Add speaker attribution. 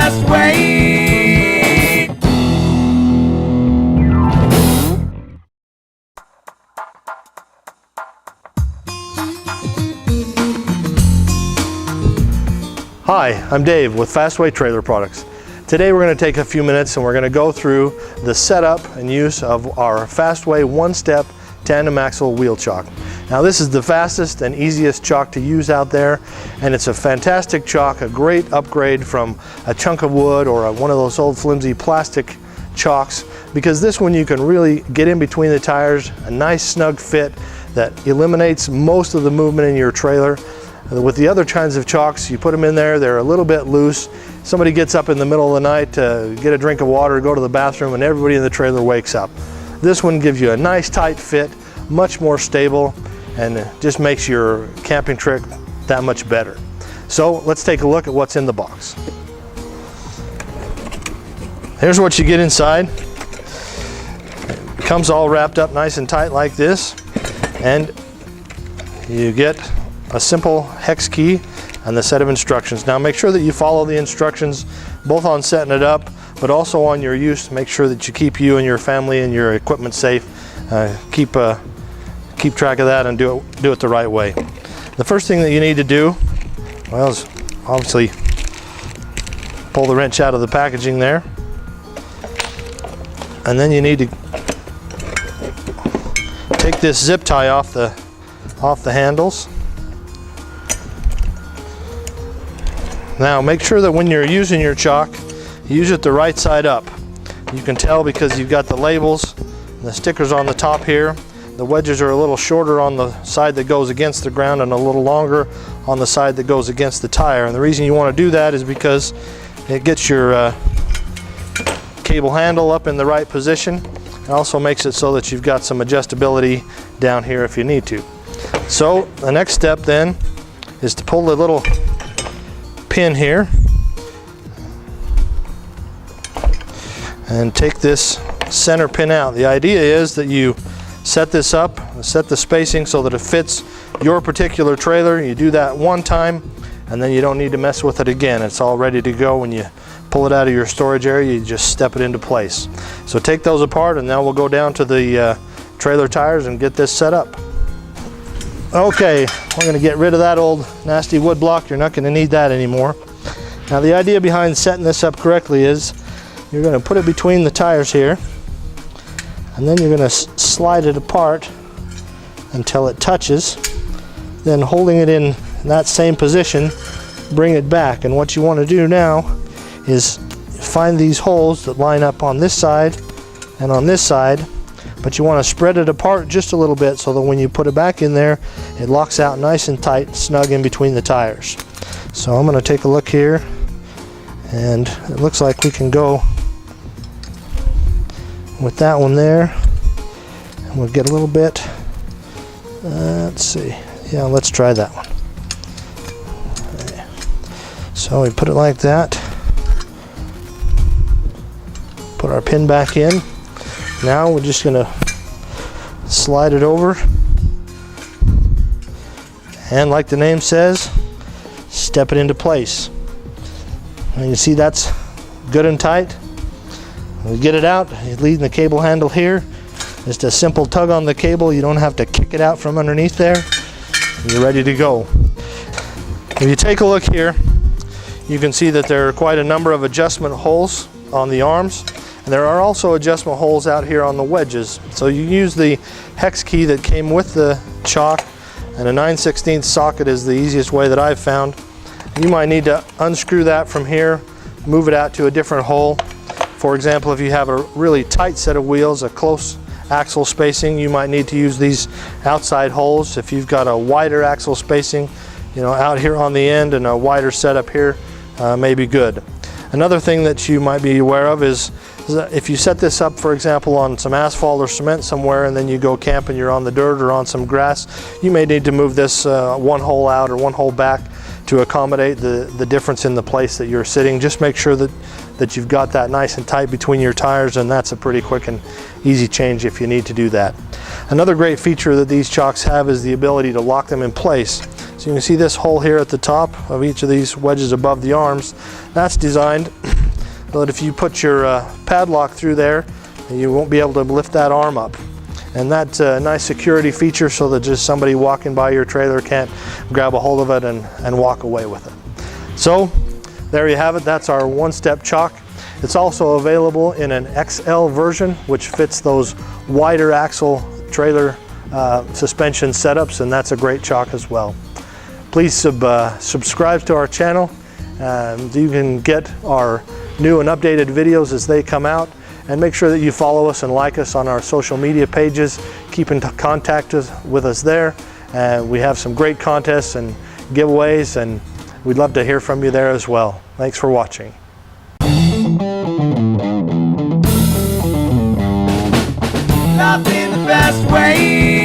Speaker 1: Fastway.
Speaker 2: Hi, I'm Dave with Fastway Trailer Products. Today we're going to take a few minutes and we're going to go through the setup and use of our Fastway ONESTEP tandem axle wheel chock. Now this is the fastest and easiest chock to use out there, and it's a fantastic chock, a great upgrade from a chunk of wood or one of those old flimsy plastic chocks, because this one you can really get in between the tires, a nice snug fit that eliminates most of the movement in your trailer. With the other kinds of chocks, you put them in there, they're a little bit loose. Somebody gets up in the middle of the night to get a drink of water, go to the bathroom, and everybody in the trailer wakes up. This one gives you a nice tight fit, much more stable, and just makes your camping trip that much better. So let's take a look at what's in the box. Here's what you get inside. It comes all wrapped up nice and tight like this, and you get a simple hex key and the set of instructions. Now make sure that you follow the instructions both on setting it up, but also on your use. Make sure that you keep you and your family and your equipment safe. Keep track of that and do it the right way. The first thing that you need to do, well, is obviously pull the wrench out of the packaging there, and then you need to take this zip tie off the handles. Now make sure that when you're using your chock, you use it the right side up. You can tell because you've got the labels and the stickers on the top here. The wedges are a little shorter on the side that goes against the ground and a little longer on the side that goes against the tire. And the reason you want to do that is because it gets your cable handle up in the right position. It also makes it so that you've got some adjustability down here if you need to. So the next step then is to pull the little pin here and take this center pin out. The idea is that you set this up, set the spacing so that it fits your particular trailer. You do that one time and then you don't need to mess with it again. It's all ready to go. When you pull it out of your storage area, you just step it into place. So take those apart and now we'll go down to the trailer tires and get this set up. Okay, we're going to get rid of that old nasty wood block. You're not going to need that anymore. Now the idea behind setting this up correctly is you're going to put it between the tires here, and then you're going to slide it apart until it touches. Then holding it in that same position, bring it back. And what you want to do now is find these holes that line up on this side and on this side, but you want to spread it apart just a little bit so that when you put it back in there, it locks out nice and tight, snug in between the tires. So I'm going to take a look here, and it looks like we can go with that one there, and we'll get a little bit, let's see, yeah, let's try that one. Okay. So we put it like that, put our pin back in. Now we're just going to slide it over, and like the name says, step it into place. And you see that's good and tight. We get it out, you leave the cable handle here. Just a simple tug on the cable, you don't have to kick it out from underneath there. You're ready to go. If you take a look here, you can see that there are quite a number of adjustment holes on the arms. And there are also adjustment holes out here on the wedges. So you use the hex key that came with the chock, and a 9/16 socket is the easiest way that I've found. You might need to unscrew that from here, move it out to a different hole. For example, if you have a really tight set of wheels, a close axle spacing, you might need to use these outside holes. If you've got a wider axle spacing, out here on the end, and a wider setup here may be good. Another thing that you might be aware of is that if you set this up, for example, on some asphalt or cement somewhere, and then you go camping, you're on the dirt or on some grass, you may need to move this one hole out or one hole back to accommodate the difference in the place that you're sitting. Just make sure that you've got that nice and tight between your tires, and that's a pretty quick and easy change if you need to do that. Another great feature that these chocks have is the ability to lock them in place. So you can see this hole here at the top of each of these wedges above the arms. That's designed so that if you put your padlock through there, you won't be able to lift that arm up. And that's a nice security feature so that just somebody walking by your trailer can't grab a hold of it and walk away with it. So there you have it. That's our one-step chock. It's also available in an XL version, which fits those wider axle trailer suspension setups, and that's a great chock as well. Please subscribe to our channel. You can get our new and updated videos as they come out, and make sure that you follow us and like us on our social media pages. Keep in contact with us there. We have some great contests and giveaways, and we'd love to hear from you there as well. Thanks for watching.
Speaker 1: Love in the best way.